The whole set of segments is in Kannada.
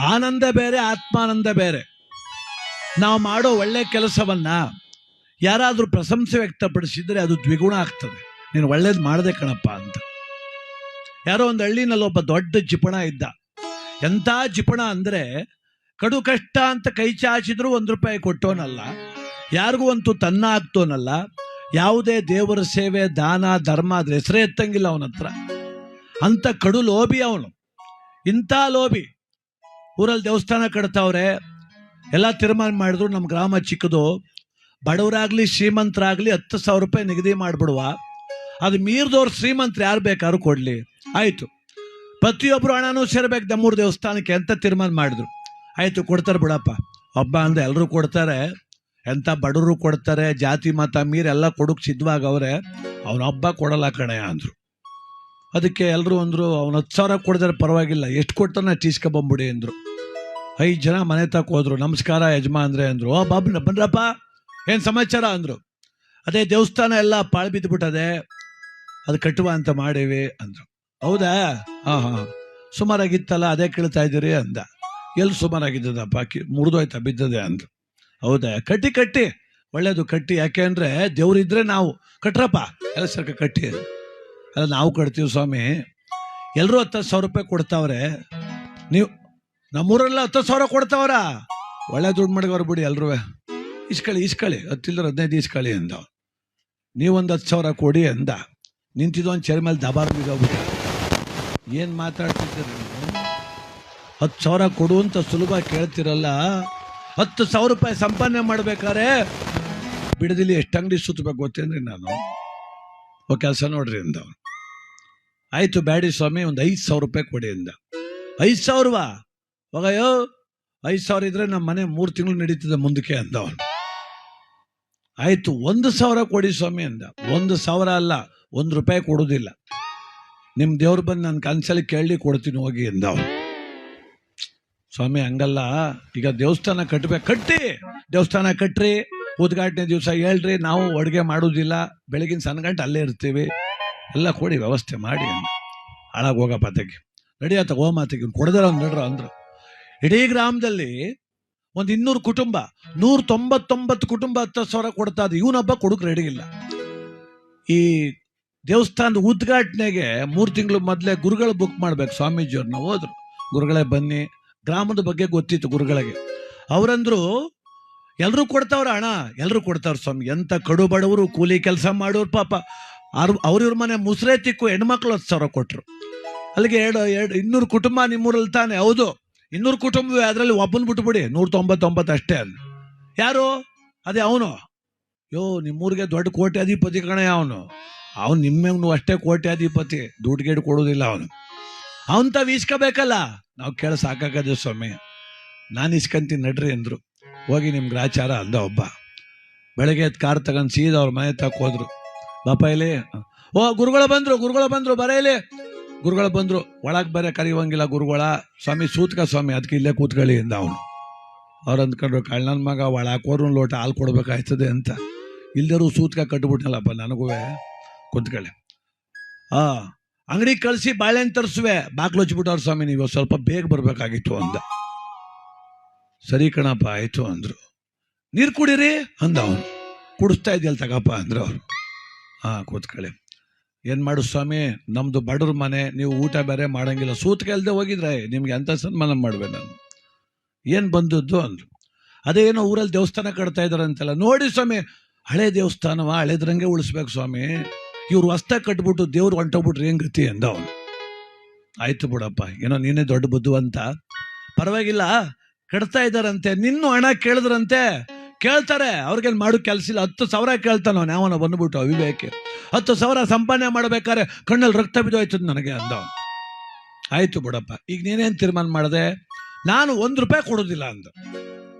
ಆನಂದ ಬೇರೆ, ಆತ್ಮಾನಂದ ಬೇರೆ. ನಾವು ಮಾಡೋ ಒಳ್ಳೆ ಕೆಲಸವನ್ನ ಯಾರಾದರೂ ಪ್ರಶಂಸೆ ವ್ಯಕ್ತಪಡಿಸಿದ್ರೆ ಅದು ದ್ವಿಗುಣ ಆಗ್ತದೆ. ನೀನು ಒಳ್ಳೇದು ಮಾಡದೆ ಕಣಪ್ಪ ಅಂತ. ಯಾರೋ ಒಂದು ಹಳ್ಳಿನಲ್ಲಿ ಒಬ್ಬ ದೊಡ್ಡ ಜಿಪಣ ಇದ್ದ. ಎಂಥ ಜಿಪಣ ಅಂದರೆ ಕಡು ಕಷ್ಟ ಅಂತ ಕೈ ಚಾಚಿದ್ರು ₹1 ಕೊಟ್ಟೋನಲ್ಲ, ಯಾರಿಗೂ ಅಂತೂ ತನ್ನ ಆಗ್ತೋನಲ್ಲ, ಯಾವುದೇ ದೇವರ ಸೇವೆ ದಾನ ಧರ್ಮ ಅದ್ರ ಹೆಸರೇ ಎತ್ತಂಗಿಲ್ಲ ಅವನ ಹತ್ರ. ಅಂಥ ಕಡು ಲೋಭಿ ಅವನು. ಇಂಥ ಲೋಭಿ ಊರಲ್ಲಿ ದೇವಸ್ಥಾನ ಕಟ್ತಾವ್ರೆ, ಎಲ್ಲ ತೀರ್ಮಾನ ಮಾಡಿದ್ರು, ನಮ್ಮ ಗ್ರಾಮ ಚಿಕ್ಕದು, ಬಡವರಾಗ್ಲಿ ಶ್ರೀಮಂತರಾಗ್ಲಿ ₹10,000 ನಿಗದಿ ಮಾಡಿಬಿಡುವ, ಅದು ಮೀರಿದವ್ರು ಶ್ರೀಮಂತರು ಯಾರು ಬೇಕಾದ್ರೂ ಕೊಡಲಿ. ಆಯಿತು, ಪ್ರತಿಯೊಬ್ಬರು ಹಣನೂ ಸೇರ್ಬೇಕು ನಮ್ಮೂರು ದೇವಸ್ಥಾನಕ್ಕೆ ಅಂತ ತೀರ್ಮಾನ ಮಾಡಿದ್ರು. ಆಯಿತು, ಕೊಡ್ತಾರೆ ಬಿಡಪ್ಪ, ಹಬ್ಬ ಅಂದರೆ ಎಲ್ಲರೂ ಕೊಡ್ತಾರೆ, ಎಂಥ ಬಡವರು ಕೊಡ್ತಾರೆ, ಜಾತಿ ಮತ ಮೀರೆಲ್ಲ ಕೊಡೋಕೆ ಸಿದ್ಧವಾಗವ್ರೆ, ಅವನ ಹಬ್ಬ ಕೊಡಲ್ಲ ಕಣಯ್ಯ ಅಂದರು. ಅದಕ್ಕೆ ಎಲ್ಲರೂ ಅಂದರು, ಅವ್ನು 10,000 ಕೊಡಿದ್ರೆ ಪರವಾಗಿಲ್ಲ, ಎಷ್ಟು ಕೊಡ್ತಾನೆ ಟೀಸ್ಕೊಬಂಬಿಡಿ ಅಂದರು. 5 ಜನ ಮನೆ ತಕ್ಕ ಹೋದ್ರು. ನಮಸ್ಕಾರ ಯಜಮಾನ್ರೆ ಅಂದರು. ಓ ಬಾಬು ಬನ್ರಪ್ಪ, ಏನು ಸಮಾಚಾರ ಅಂದರು. ಅದೇ ದೇವಸ್ಥಾನ ಎಲ್ಲ ಪಾಳು ಬಿದ್ದುಬಿಟ್ಟದೆ, ಅದು ಕಟ್ಟುವ ಅಂತ ಮಾಡೀವಿ ಅಂದರು. ಹೌದಾ? ಹಾಂ ಹಾಂ, ಸುಮಾರಾಗಿತ್ತಲ್ಲ, ಅದೇ ಕೇಳ್ತಾ ಇದ್ದೀರಿ ಅಂದ. ಎಲ್ಲಿ ಸುಮಾರಾಗಿದ್ದದಪ್ಪ, ಮುರಿದೋಯ್ತಾ ಬಿದ್ದದೆ ಅಂದರು. ಹೌದಾ? ಕಟ್ಟಿ ಕಟ್ಟಿ, ಒಳ್ಳೇದು ಕಟ್ಟಿ, ಯಾಕೆ ಅಂದರೆ ದೇವ್ರಿದ್ರೆ ನಾವು ಕಟ್ರಪ್ಪ ಎಲ್ಲ ಸರ್ಕ ಕಟ್ಟಿ. ಅಲ್ಲ ನಾವು ಕಟ್ತೀವಿ ಸ್ವಾಮಿ, ಎಲ್ಲರೂ ₹10,000 ಕೊಡ್ತಾವ್ರೆ, ನೀವು ನಮ್ಮೂರೆಲ್ಲ $10,000 ಕೊಡ್ತಾವ್ರ, ಒಳ್ಳೆ ದುಡ್ಡು ಮಾಡಿದವ್ರು ಬಿಡಿ ಎಲ್ಲರೂ, ಇಸ್ಕಳಿ 10 ಇಸ್ಕಳಿ ಅಂದ. ನೀವೊಂದು 10,000 ಕೊಡಿ ಅಂದ. ನಿಂತಿದ್ದೊಂದು ಚೇರ್ ಮೇಲೆ ದಬಾರ ಬಿದ್ದೋಗ್ಬಿಟ್ಟು, ಏನು ಮಾತಾಡ್ತಿದ್ದೀರಿ ನೀವು? 10,000 ಕೊಡು ಅಂತ ಸುಲಭ ಕೇಳ್ತಿರಲ್ಲ, ₹10,000 ಸಂಪಾದನೆ ಮಾಡ್ಬೇಕಾರೆ ಬಿಡದಿಲ್ಲಿ ಎಷ್ಟು ಅಂಗಡಿ ಸುತ್ತಬೇಕು ಗೊತ್ತೇನ್ರಿ ನಾನು. ಕೆಲಸ ನೋಡ್ರಿ ಅಂದ. ಆಯ್ತು ಬ್ಯಾಡಿ ಸ್ವಾಮಿ, ಒಂದು ₹5,000 ಕೊಡಿ ಅಂದ. 5,000 ಹೋಗಯ್ಯೋ, 5,000 ಇದ್ರೆ ನಮ್ಮ ಮನೆ 3 ತಿಂಗಳು ನಡೀತದೆ ಮುಂದಕ್ಕೆ ಅಂದ ಅವನು. ಆಯ್ತು, 1,000 ಕೊಡಿ ಸ್ವಾಮಿ ಅಂದ. 1,000 ಅಲ್ಲ, ₹1 ಕೊಡೋದಿಲ್ಲ, ನಿಮ್ಮ ದೇವ್ರು ಬಂದು ನನ್ನ ಕನ್ಸಲ್ಲಿ ಕೇಳಿ ಕೊಡ್ತೀನಿ ಹೋಗಿ ಅಂದ ಅವನು. ಸ್ವಾಮಿ ಹಂಗಲ್ಲ, ಈಗ ದೇವಸ್ಥಾನ ಕಟ್ಟಬೇಕು, ಕಟ್ಟಿ ದೇವಸ್ಥಾನ ಕಟ್ರಿ, ಉದ್ಘಾಟನೆ ದಿವಸ ಹೇಳ್ರಿ, ನಾವು ಅಡುಗೆ ಮಾಡೋದಿಲ್ಲ, ಬೆಳಗಿನ ಸಣ್ಣಗಂಟೆ ಅಲ್ಲೇ ಇರ್ತೀವಿ, ಎಲ್ಲ ಕೊಡಿ ವ್ಯವಸ್ಥೆ ಮಾಡಿ ಅಂದ. ಹಾಳಾಗಿ ಹೋಗಪ್ಪ ತೆಗಿ, ನಡಿಯತ್ತ ಹೋಮ ತೆಗಿ, ಕೊಡದಾರ ನಡ್ರ ಅಂದ್ರು. ಇಡೀ ಗ್ರಾಮದಲ್ಲಿ ಒಂದು 200 ಕುಟುಂಬ, 199 ಕುಟುಂಬ 10,000 ಕೊಡ್ತಾ ಇದ್ದು, ಇವನೊಬ್ಬ ಕೊಡಕ್ಕೆ ರೆಡಿ ಇಲ್ಲ. ಈ ದೇವಸ್ಥಾನದ ಉದ್ಘಾಟನೆಗೆ 3 ತಿಂಗಳು ಮೊದಲೇ ಗುರುಗಳು ಬುಕ್ ಮಾಡ್ಬೇಕು, ಸ್ವಾಮೀಜಿಯವ್ರನ್ನ. ಹೋದ್ರು, ಗುರುಗಳೇ ಬನ್ನಿ, ಗ್ರಾಮದ ಬಗ್ಗೆ ಗೊತ್ತಿತ್ತು ಗುರುಗಳಿಗೆ. ಅವರಂದ್ರು, ಎಲ್ಲರೂ ಕೊಡ್ತಾವ್ರ ಹಣ, ಎಲ್ಲರೂ ಕೊಡ್ತಾವ್ರ ಸ್ವಾಮಿ, ಎಂಥ ಕಡು ಬಡವರು ಕೂಲಿ ಕೆಲಸ ಮಾಡೋರು ಪಾಪ, ಅವ್ರಿವ್ರ ಮನೆ ಮುಸ್ರೆ ತಿಕ್ಕು ಹೆಣ್ಮಕ್ಳು 10,000 ಕೊಟ್ರು. ಅಲ್ಲಿಗೆ 200 ಕುಟುಂಬ ನಿಮ್ಮೂರಲ್ಲಿ ತಾನೆ? ಹೌದು, 200 ಕುಟುಂಬವೇ, ಅದರಲ್ಲಿ ಒಬ್ಬನ ಬಿಟ್ಬಿಡಿ, 199 ಅಷ್ಟೇ ಅಂದ. ಯಾರು? ಅದೇ ಅವನು. ನಿಮ್ಮೂರಿಗೆ ದೊಡ್ಡ ಕೋಟ್ಯಾಧಿಪತಿ ಕಣೆ ಅವನು ನಿಮ್ಮನ್ನು ಅಷ್ಟೇ ಕೋಟ್ಯಾಧಿಪತಿ, ದುಡ್ಡು ಗೇಡು ಕೊಡೋದಿಲ್ಲ ಅವನು. ಅವನ್ ತಾವು ಇಸ್ಕೋಬೇಕಲ್ಲ, ನಾವು ಕೇಳ ಸಾಕಾಗದೆ ಸ್ವಾಮಿ, ನಾನು ಇಸ್ಕೊಂತೀನಿ ನಡ್ರಿ ಅಂದ್ರು. ಹೋಗಿ ನಿಮ್ಗೆ ಆಚಾರ ಅಂದ ಒಬ್ಬ. ಬೆಳಗ್ಗೆ ಕಾರ್ ತಗೊಂಡು ಸೀದಾ ಅವ್ರ ಮನೆ ತಕ್ಕ ಹೋದ್ರು. ಬಾಪ ಇಲ್ಲಿ, ಗುರುಗಳು ಬಂದ್ರು ಬರ ಇಲ್ಲಿ. ಗುರುಗಳು ಬಂದ್ರು, ಒಳಗೆ ಬೇರೆ ಕರೆಯುವಂಗಿಲ್ಲ ಗುರುಗಳ. ಸ್ವಾಮಿ ಸೂತ್ಕ ಸ್ವಾಮಿ, ಅದಕ್ಕೆ ಇಲ್ಲೇ ಕೂತ್ಕೊಳ್ಳಿ ಅಂದ ಅವನು. ಅವ್ರು ಅಂದ್ಕೊಂಡ್ರು, ಕಳ್ಳನ ಮಗ ಒಳಕೋರು ಲೋಟ ಹಾಲು ಕೊಡ್ಬೇಕಾಯ್ತದೆ ಅಂತ. ಇಲ್ದರೂ ಸೂತ್ಕ ಕಟ್ಬಿಟ್ನಲ್ಲಪ್ಪ ನನಗೂ, ಕೂತ್ಕೊಳ್ಳಿ. ಅಂಗಡಿ ಕಳಿಸಿ ಬಾಳೆಹಣ್ಣು ತರಿಸುವೆ, ಬಾಗ್ಲು ಹಚ್ಬಿಟ್ಟವ್ರು ಸ್ವಾಮಿ, ನೀವು ಸ್ವಲ್ಪ ಬೇಗ ಬರ್ಬೇಕಾಗಿತ್ತು ಅಂದ. ಸರಿ ಕಣಪ್ಪ ಆಯ್ತು ಅಂದ್ರು. ನೀರು ಕುಡೀರಿ ಅಂದ ಅವನು. ಕುಡಿಸ್ತಾ ಇದೆಯಲ್ಲ ತಗಪ್ಪ ಅಂದ್ರು ಅವರು. ಕೂತ್ಕೊಳ್ಳಿ. ಏನು ಮಾಡು ಸ್ವಾಮಿ, ನಮ್ದು ಬಡವ್ರ ಮನೆ, ನೀವು ಊಟ ಬೇರೆ ಮಾಡಂಗಿಲ್ಲ, ಸೂತ್ಕೆಲ್ದೆ ಹೋಗಿದ್ರೆ ನಿಮ್ಗೆ ಎಂಥ ಸನ್ಮಾನ ಮಾಡ್ಬೇಕು ನಾನು. ಏನು ಬಂದದ್ದು ಅಂದ್ರು. ಅದೇನೋ ಊರಲ್ಲಿ ದೇವಸ್ಥಾನ ಕಟ್ತಾ ಇದಾರೆ ಅಂತೆಲ್ಲ. ನೋಡಿ ಸ್ವಾಮಿ, ಹಳೆ ದೇವಸ್ಥಾನವ ಹಳೆದ್ರಂಗೆ ಉಳಿಸ್ಬೇಕು ಸ್ವಾಮಿ, ಇವ್ರು ಹೊಸ್ತಾಗಿ ಕಟ್ಬಿಟ್ಟು ದೇವ್ರು ಹೊಂಟೋಗ್ಬಿಟ್ರೆ ಹೆಂಗ್ ಗತಿ ಅಂದ ಅವನು. ಆಯ್ತು ಬಿಡಪ್ಪ, ಏನೋ ನೀನೇ ದೊಡ್ಡ ಬುದ್ಧಿವಂತ, ಪರವಾಗಿಲ್ಲ, ಕಟ್ತಾ ಇದ್ದಾರಂತೆ, ನಿನ್ನೂ ಹಣ ಕೇಳಿದ್ರಂತೆ, ಕೇಳ್ತಾರೆ, ಅವ್ರಿಗೇನು ಮಾಡೋ ಕೆಲಸ ಇಲ್ಲ. 10,000 ಕೇಳ್ತಾನ ಅವನು, ಯಾವನ ಬಂದ್ಬಿಟ್ಟು ಅವಿವೇಕೆ. 10,000 ಸಂಪಾದನೆ ಮಾಡ್ಬೇಕಾದ್ರೆ ಕಣ್ಣಲ್ಲಿ ರಕ್ತ ಬಿದ್ದೋಯ್ತದ ನನಗೆ ಅಂದ ಅವನು. ಆಯ್ತು ಬಿಡಪ್ಪ, ಈಗ ನೀನೇನು ತೀರ್ಮಾನ ಮಾಡಿದೆ? ನಾನು ₹1 ಕೊಡೋದಿಲ್ಲ ಅಂದ.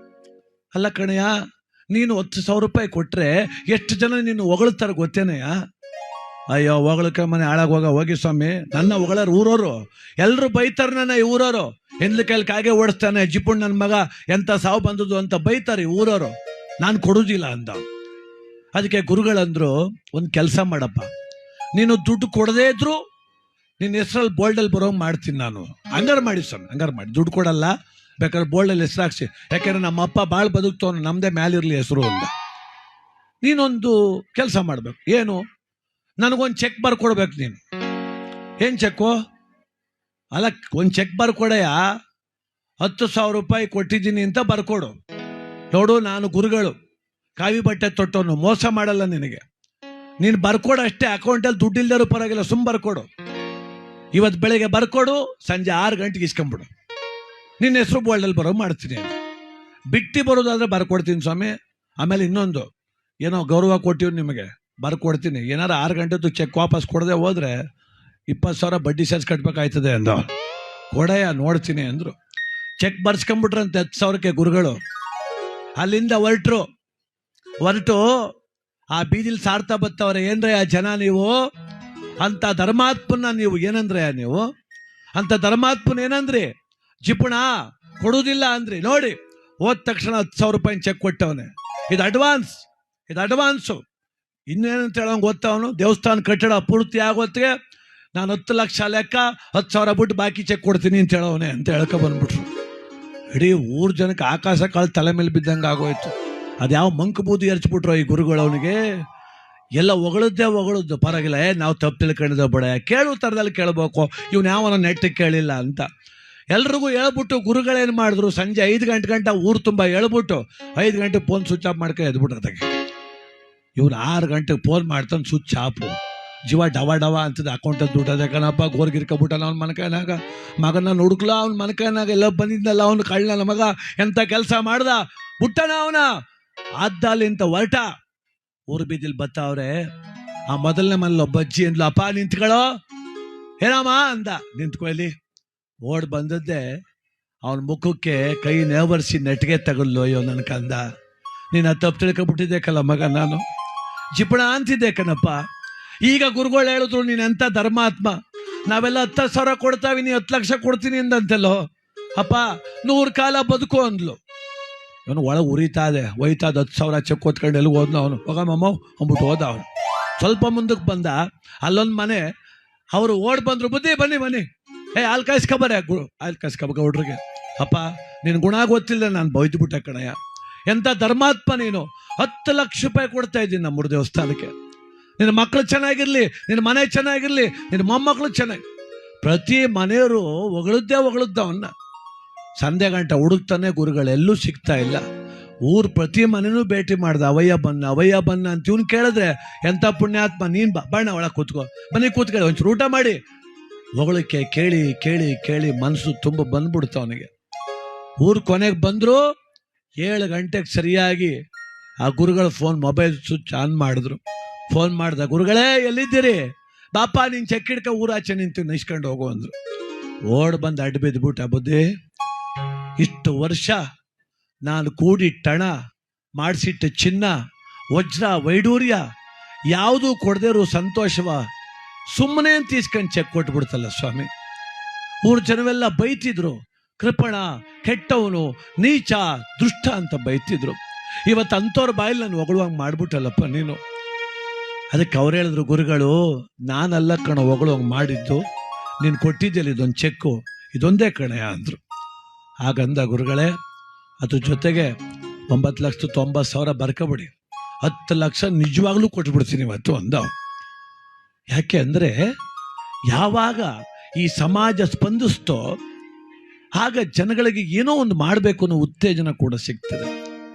ಅಲ್ಲ ಕಣಯ್ಯ, ನೀನು ₹10,000 ಕೊಟ್ರೆ ಎಷ್ಟು ಜನ ನೀನು ಹೊಗಳ್ತಾರೆ ಗೊತ್ತೇನೆಯ? ಅಯ್ಯೋ, ಹೊಗಳಕ್ಕೆ ಮನೆ ಹೋಗಿ ಸ್ವಾಮಿ, ನನ್ನ ಹೊಗಳರು ಊರೋರು, ಎಲ್ಲರೂ ಬೈತಾರೆ ನನ್ನ ಈ ಊರೋರು. ಹೆಂದ್ಲ ಕೈಲಿ ಕಾಗೆ ಓಡಿಸ್ತಾನೆ ಜಿಪುಣ್ ನನ್ನ ಮಗ, ಎಂಥ ಸಾವು ಬಂದದ್ದು ಅಂತ ಬೈತಾರೆ ಊರೋರು, ನಾನು ಕೊಡೋದಿಲ್ಲ ಅಂದ. ಅದಕ್ಕೆ ಗುರುಗಳಂದ್ರು, ಒಂದು ಕೆಲಸ ಮಾಡಪ್ಪ, ನೀನು ದುಡ್ಡು ಕೊಡದೇ ಇದ್ರು ನಿನ್ನ ಹೆಸರಲ್ಲಿ ಬೋಲ್ಡಲ್ಲಿ ಬರೋಂಗೆ ಮಾಡ್ತೀನಿ ನಾನು. ಹಂಗಾರು ಮಾಡಿ ಸ್ವಾಮಿ, ಹಂಗಾರು ಮಾಡಿ, ದುಡ್ಡು ಕೊಡಲ್ಲ, ಬೇಕಾದ್ರೆ ಬೋರ್ಡಲ್ಲಿ ಹೆಸರು ಹಾಕ್ಸಿ, ಯಾಕೆಂದ್ರೆ ನಮ್ಮ ಅಪ್ಪ ಭಾಳ ಬದುಕ್ತವನು, ನಮ್ಮದೇ ಮ್ಯಾಲಿರಲಿ ಹೆಸರು ಅಂತ. ನೀನೊಂದು ಕೆಲಸ ಮಾಡಬೇಕು. ಏನು? ನನಗೊಂದು ಚೆಕ್ ಬರ್ಕೊಡ್ಬೇಕು ನೀನು. ಏನು ಚೆಕ್ಕು? ಅಲ್ಲ, ಒಂದು ಚೆಕ್ ಬರ್ಕೊಡೆಯ, 10,000 ರೂಪಾಯಿ ಕೊಟ್ಟಿದ್ದೀನಿ ಅಂತ ಬರ್ಕೊಡು. ನೋಡು, ನಾನು ಗುರುಗಳು, ಕಾವಿ ಬಟ್ಟೆ ತೊಟ್ಟವನು, ಮೋಸ ಮಾಡಲ್ಲ ನಿನಗೆ. ನೀನು ಬರ್ಕೊಡು ಅಷ್ಟೇ, ಅಕೌಂಟಲ್ಲಿ ದುಡ್ಡು ಇಲ್ದರೂ ಪರವಾಗಿಲ್ಲ, ಸುಮ್ಮ ಬರ್ಕೊಡು. ಇವತ್ತು ಬೆಳಗ್ಗೆ ಬರ್ಕೊಡು, ಸಂಜೆ 6 ಗಂಟೆಗೆ ಇಸ್ಕೊಂಬಿಡು. ನಿನ್ನ ಹೆಸರು ಬೋಲ್ಡಲ್ಲಿ ಬರೋ ಮಾಡ್ತೀನಿ. ಬಿಟ್ಟು ಬರೋದಾದ್ರೆ ಬರ್ಕೊಡ್ತೀನಿ ಸ್ವಾಮಿ. ಆಮೇಲೆ ಇನ್ನೊಂದು, ಏನೋ ಗೌರವ ಕೊಟ್ಟಿವ್ ನಿಮಗೆ, ಬರ್ಕೊಡ್ತೀನಿ. ಏನಾರು 6 ಗಂಟೆದು ಚೆಕ್ ವಾಪಸ್ ಕೊಡದೆ ಹೋದ್ರೆ 20,000 ಬಡ್ಡಿ ಸೇರ್ಸ್ ಕಟ್ಬೇಕಾಯ್ತದೆ ಅಂದ. ಕೊಡೆಯ ನೋಡ್ತೀನಿ ಅಂದರು. ಚೆಕ್ ಬರ್ಸ್ಕೊಂಬಿಟ್ರಂತೆ 10,000ಕ್ಕೆ ಗುರುಗಳು. ಅಲ್ಲಿಂದ ಹೊರಟು ಆ ಬೀದಿಲಿ ಸಾರ್ತಾ ಬತ್ತವ್ರೆ. ಏನ್ರಯ್ಯ ಜನ ನೀವು, ಅಂತ ಧರ್ಮಾತ್ಮನ ನೀವು ಏನಂದ್ರೆ, ನೀವು ಅಂತ ಧರ್ಮಾತ್ಮನ ಏನಂದ್ರಿ? ಜಿಪುಣ ಕೊಡುವುದಿಲ್ಲ ಅಂದ್ರಿ. ನೋಡಿ, ಹೋದ ತಕ್ಷಣ 10,000 ರೂಪಾಯಿ ಚೆಕ್ ಕೊಟ್ಟವನೆ. ಇದು ಅಡ್ವಾನ್ಸು. ಇನ್ನೇನಂತ ಹೇಳೋಂಗೆ ಗೊತ್ತವನು, ದೇವಸ್ಥಾನ ಕಟ್ಟಡ ಪೂರ್ತಿ ಆಗೋತ್ತಿಗೆ ನಾನು 10 ಲಕ್ಷ ಲೆಕ್ಕ, 10,000 ಬಿಟ್ಟು ಬಾಕಿ ಚೆಕ್ ಕೊಡ್ತೀನಿ ಅಂತ ಹೇಳೋನೆ ಅಂತ ಹೇಳ್ಕೊ ಬಂದ್ಬಿಟ್ರು. ಇಡೀ ಊರ್ ಜನಕ್ಕೆ ಆಕಾಶ ಕಾಳು ತಲೆ ಮೇಲೆ ಬಿದ್ದಂಗೆ ಆಗೋಯ್ತು. ಅದ್ಯಾವ ಮಂಕ್ ಬೂದಿ ಎರಚ್ಬಿಟ್ರು ಈ ಗುರುಗಳು ಅವನಿಗೆ. ಎಲ್ಲ ಹೊಗಳದ್ದು ಪರವಾಗಿಲ್ಲ, ನಾವು ತಪ್ಪು ತಿಳ್ಕೊಂಡಿದ್ದೆ ಬಡ, ಕೇಳು ಥರದಲ್ಲಿ ಕೇಳಬೇಕು, ಇವ್ನು ಯಾವನ ನೆಟ್ಟಿಗೆ ಕೇಳಿಲ್ಲ ಅಂತ ಎಲ್ರಿಗೂ ಹೇಳ್ಬಿಟ್ಟು ಗುರುಗಳೇನು ಮಾಡಿದ್ರು, ಸಂಜೆ 5 ಗಂಟೆ ಊರು ತುಂಬ ಹೇಳ್ಬಿಟ್ಟು 5 ಗಂಟೆಗೆ ಫೋನ್ ಸ್ವಿಚ್ ಆಫ್ ಮಾಡ್ಕೊಂಡು ಎದ್ಬಿಟ್ರತಾಗೆ. ಇವ್ನು 6 ಗಂಟೆಗೆ ಫೋನ್ ಮಾಡ್ತಾನೆ, ಸ್ವಿಚ್ ಆಫು. ಜೀವ ಡವ ಅಂತದ, ಅಕೌಂಟಲ್ಲಿ ದುಡ್ಡು ಅದೇ ಕಣಪ್ಪ, ಗೋರ್ಗಿರ್ಕೊಬಿಟ್ಟಲ್ಲ ಅವ್ನ ಮನಕೈನಾಗ. ಮಗನ ಹುಡುಕ್ಲ ಅವ್ನ ಮನಕೈನಾಗ, ಎಲ್ಲ ಬಂದಿದ್ದಲ್ಲ ಅವ್ನು ಕಳ್ಳನ ಮಗ, ಎಂತ ಕೆಲಸ ಮಾಡ್ದ, ಬಿಟ್ಟನ ಅವನ ಅದ್ದಲ್ಲಿಂತ ಹೊರಟ. ಊರು ಬೀದಿಲ್ ಬತ್ತವ್ರೆ. ಆ ಮೊದಲನೇ ಮನೇಲಿ ಒಬ್ಬ ಅಜ್ಜಿ ಅಂದ್ಲು, ಅಪ್ಪ ನಿಂತ್ಕೊಳ್ಳೋ. ಏನಮ್ಮ ಅಂದ. ನಿಂತ್ಕೊಳ್ಳಿ. ಓಡ್ ಬಂದದ್ದೆ ಅವನ ಮುಖಕ್ಕೆ ಕೈ ನೇವರ್ಸಿ ನೆಟ್ಗೆ ತಗಲ್ಲು. ಅಯ್ಯೋ ನನ್ನ ಕಂದ, ನೀನು ತಪ್ಪು ತಿಳ್ಕೊಬಿಟ್ಟಿದ್ದೆ ಕಲ್ಲ ಮಗ, ನಾನು ಜಿಪಣ ಅಂತಿದ್ದೆ ಕಣಪ್ಪ. ಈಗ ಗುರುಗಳು ಹೇಳಿದ್ರು, ನೀನೆಂಥ ಧರ್ಮಾತ್ಮ, ನಾವೆಲ್ಲ 10,000 ಕೊಡ್ತಾವಿ, ನೀ 10 ಲಕ್ಷ ಕೊಡ್ತೀನಿ ಅಂದಂತೆಲ್ಲೋ. ಅಪ್ಪ 100 ಕಾಲ ಬದುಕು ಅಂದ್ಲು. ಇವನು ಒಳಗೆ ಉರಿತಾ ಇದೆ, ಒಯ್ತಾದ 10,000 ಚೆಕ್ ಹೊತ್ಕೊಂಡು ಎಲ್ಲಿ ಹೋದ್ನು ಅವನು. ಹೋಗಮ್ಮ ಅಂದ್ಬಿಟ್ಟು ಹೋದ ಅವನು. ಸ್ವಲ್ಪ ಮುಂದಕ್ಕೆ ಬಂದ, ಅಲ್ಲೊಂದು ಮನೆ. ಅವರು ಓಡ್ ಬಂದ್ರು, ಬನ್ನಿ ಹಾಲು ಕಾಯಿಸ್ಕೊಬಾರೆ. ಹಾಲು ಕಾಯಿಸ್ಕೊಬೇಕ ಹುಡ್ರಿಗೆ. ಅಪ್ಪ ನಿನ್ನ ಗುಣ ಗೊತ್ತಿಲ್ಲ, ನಾನು ಬೈದ್ಬಿಟ್ಟೆ ಕಣಯ್ಯ. ಎಂಥ ಧರ್ಮಾತ್ಮ ನೀನು. 10 ಲಕ್ಷ ರೂಪಾಯಿ ಕೊಡ್ತಾ ಇದ್ದೀನಿ ನಮ್ಮೂರು ದೇವಸ್ಥಾನಕ್ಕೆ. ನಿನ್ನ ಮಕ್ಕಳು ಚೆನ್ನಾಗಿರ್ಲಿ, ನಿನ್ನ ಮನೆ ಚೆನ್ನಾಗಿರ್ಲಿ, ನಿನ್ನ ಮೊಮ್ಮಕ್ಕಳು ಚೆನ್ನಾಗಿ. ಪ್ರತಿ ಮನೆಯವರು ಹೊಗಳುದ್ದವನ್ನ. ಸಂಧೆ ಗಂಟೆ ಹುಡುಕ್ತಾನೆ, ಗುರುಗಳೆಲ್ಲೂ ಸಿಗ್ತಾ ಇಲ್ಲ. ಊರು ಪ್ರತಿ ಮನೆನೂ ಭೇಟಿ ಮಾಡ್ದೆ, ಅವಯ್ಯ ಬನ್ನ ಅಂತ. ಇವ್ನು ಕೇಳಿದ್ರೆ, ಎಂಥ ಪುಣ್ಯಾತ್ಮ ನೀನು, ಬಣ್ಣ ಒಳಗೆ ಕೂತ್ಕೋ, ಬನ್ನಿ ಕೂತ್ಕೊಳ್ಳಿ, ಒಂಚೂರು ಊಟ ಮಾಡಿ. ಹೊಗಳಿಕೆ ಕೇಳಿ ಮನಸ್ಸು ತುಂಬ ಬಂದ್ಬಿಡ್ತು ಅವನಿಗೆ. ಊರು ಕೊನೆಗೆ ಬಂದರು. 7 ಗಂಟೆಗೆ ಸರಿಯಾಗಿ ಆ ಗುರುಗಳ ಮೊಬೈಲ್ ಸ್ವಿಚ್ ಆನ್ ಮಾಡಿದ್ರು. ಫೋನ್ ಮಾಡ್ದ, ಗುರುಗಳೇ ಎಲ್ಲಿದ್ದೀರಿ? ಬಾಪ ನೀನು ಚೆಕ್ ಹಿಡ್ಕ ಊರಾಚೆ ನಿಂತು ನೈಸ್ಕೊಂಡು ಹೋಗು ಅಂದ್ರು. ಓಡ್ ಬಂದು ಅಡ್ಡ ಬಿದ್ದುಬಿಟ್ಟ. ಬುದ್ಧಿ, ಇಷ್ಟು ವರ್ಷ ನಾನು ಕೂಡಿಟ್ಟಣ, ಮಾಡಿಸಿಟ್ಟ ಚಿನ್ನ, ವಜ್ರ, ವೈಡೂರ್ಯ ಯಾವುದೂ ಕೊಡದೇರು ಸಂತೋಷವ ಸುಮ್ಮನೆ ಅಂತ ಇಸ್ಕೊಂಡು ಚೆಕ್ ಕೊಟ್ಬಿಡ್ತಲ್ಲ ಸ್ವಾಮಿ. ಊರು ಜನವೆಲ್ಲ ಬೈತಿದ್ರು, ಕೃಪಣ, ಕೆಟ್ಟವನು, ನೀಚ, ದುಷ್ಟ ಅಂತ ಬೈತಿದ್ರು. ಇವತ್ತು ಅಂಥವ್ರ ಬಾಯಲ್ಲಿ ನಾನು ಹೊಗಳುವಂಗೆ ಮಾಡ್ಬಿಟ್ಟಲ್ಲಪ್ಪ ನೀನು. ಅದಕ್ಕೆ ಅವ್ರು ಹೇಳಿದ್ರು, ಗುರುಗಳು ನಾನಲ್ಲ ಕಣ ಹೊಗಳುವಂಗೆ ಮಾಡಿದ್ದು, ನೀನು ಕೊಟ್ಟಿದ್ದಲ್ಲಿ ಇದೊಂದು ಚೆಕ್ಕು, ಇದೊಂದೇ ಕಣಯ್ಯ ಅಂದರು. ಹಾಗಂದ ಗುರುಗಳೇ, ಅದ್ರ ಜೊತೆಗೆ 9,90,000 ಬರ್ಕೊಬಿಡಿ, 10 ಲಕ್ಷ ನಿಜವಾಗ್ಲೂ ಕೊಟ್ಬಿಡ್ತೀನಿ ಇವತ್ತು ಅಂದ. ಯಾಕೆ ಅಂದರೆ, ಯಾವಾಗ ಈ ಸಮಾಜ ಸ್ಪಂದಿಸ್ತೋ ಆಗ ಜನಗಳಿಗೆ ಏನೋ ಒಂದು ಮಾಡಬೇಕು ಅನ್ನೋ ಉತ್ತೇಜನ ಕೂಡ ಸಿಗ್ತದೆ.